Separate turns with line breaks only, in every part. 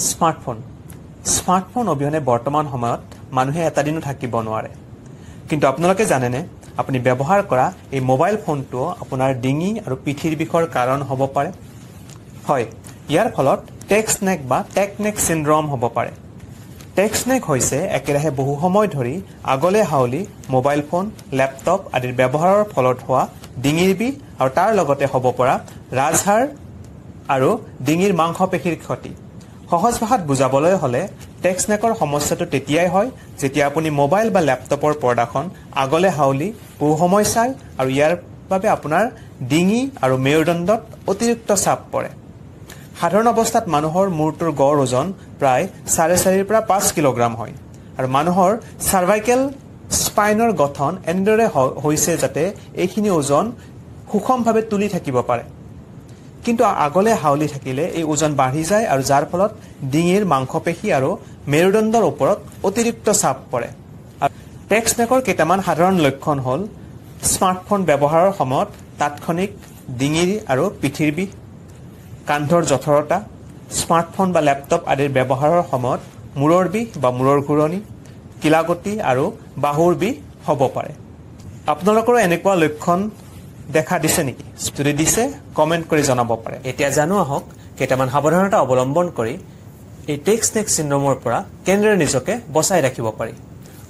smartphone অবিহনে বৰ্তমান সময়ত মানুহে এটা দিনো থাকিব নোৱাৰে কিন্তু আপোনালোকে জানেনে আপুনি ব্যৱহাৰ কৰা এই মোবাইল ফোনটো আপোনাৰ ডিঙি আৰু পিঠিৰ বিষৰ কাৰণ হ'ব পাৰে হয় ইয়াৰ ফলত টেক্সট নেক বা টেকনেক সিনড্ৰোম হ'ব পাৰে টেক্সট নেক হৈছে একেৰাহে বহু সময় ধৰি আগলে হাউলি মোবাইল ফোন ল্যাপটপ আদিৰ ব্যৱহাৰৰ ফলত হোৱা ডিঙিৰ বিষ আৰু তাৰ লগতে হ'ব পৰা ৰাজহাড় আৰু ডিঙিৰ মাংসপেশীৰ ক্ষতি সহজ ভাষাত বুজাবলৈ হলে টেক্সট নেকৰ সমস্যাটো তেতিয়াই হয় যেতিয়া আপুনি মোবাইল বা ল্যাপটপৰ পৰ্দাখন আগলে হাউলি বহু সময় চাই আৰু ইয়াৰ বাবে আপোনাৰ ডিঙি আৰু মেৰুদণ্ডত অতিৰিক্ত চাপ পৰে সাধাৰণ অৱস্থাত মানুহৰ মূৰটোৰ গড় ওজন প্ৰায় 4.5 পৰা 5 কিলোগ্ৰাম হয় আৰু মানুহৰ সাৰ্ভাইকেল স্পাইনৰ গঠন এনেদৰে হৈছে যাতে এইখিনি ওজন সুষমভাৱে তুলি থাকিব পাৰে কিন্তু আগলে হাউলি থাকিলে এই ওজন বাঢ়ি যায় আৰু যাৰ ফলত ডিঙিৰ মাংসপেশী আৰু মেৰুদণ্ডৰ ওপৰত অতিৰিক্ত চাপ পৰে টেক্সট নেকৰ কেইটামান সাধাৰণ লক্ষণ হ'ল স্মাৰ্টফোন ব্যৱহাৰৰ সময়ত তাৎক্ষণিক ডিঙিৰ আৰু পিঠিৰ বিষ কান্ধৰ জঠৰতা স্মাৰ্টফোন বা ল্যাপটপ আদিৰ ব্যৱহাৰৰ সময়ত মূৰৰ বিষ বা মূৰৰ ঘূৰণি কিলাগতি আৰু বাহুৰ বিষ হ'ব পাৰে আপোনালোকৰ এনেকুৱা লক্ষণ দেখা দিছে নেকি যদি দিছে কমেন্ট কৰি জনাব পাৰে এতিয়া জানো আহক কেইটামান সাৱধানতা অৱলম্বন কৰি এই টেক্সট নেক সিনড্ৰোমৰ পৰা কেনেদৰে নিজকে বচাই ৰাখিব পাৰি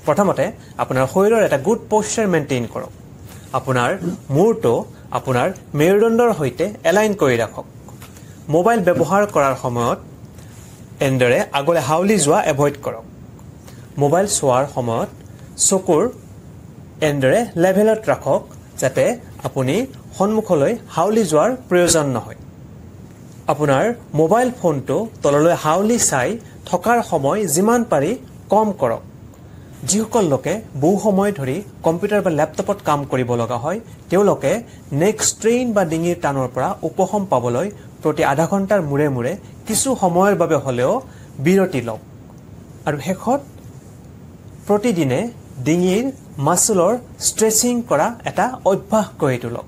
প্ৰথমতে আপোনাৰ শৰীৰৰ এটা গুড প'শ্চাৰ মেইনটেইন কৰক আপোনাৰ মূৰটো আপোনাৰ মেৰুদণ্ডৰ সৈতে এলাইন কৰি ৰাখক মোবাইল ব্যৱহাৰ কৰাৰ সময়ত এনেদৰে আগলে হাউলি যোৱা এভয়েড কৰক মোবাইল চোৱাৰ সময়ত চকুৰ এনেদৰে লেভেলত ৰাখক যাতে আপুনি সন্মুখলৈ হাউলি যোৱাৰ প্ৰয়োজন নহয় আপোনাৰ মোবাইল ফোনটো তললৈ হাউলি চাই থকাৰ সময় যিমান পাৰি কম কৰক যিসকল লোকে বহু সময় ধৰি কম্পিউটাৰ বা ল্যাপটপত কাম কৰিব লগা হয় তেওঁলোকে নেক ষ্ট্ৰেইন বা ডিঙিৰ টানৰ পৰা উপশম পাবলৈ প্ৰতি আধা ঘণ্টাৰ মূৰে মূৰে কিছু সময়ৰ বাবে হলেও বিৰতি লওক আৰু শেষত প্ৰতিদিনে ডিঙিৰ মাসুলৰ ষ্ট্ৰেচিং কৰা এটা অভ্যাস কৰি তোলক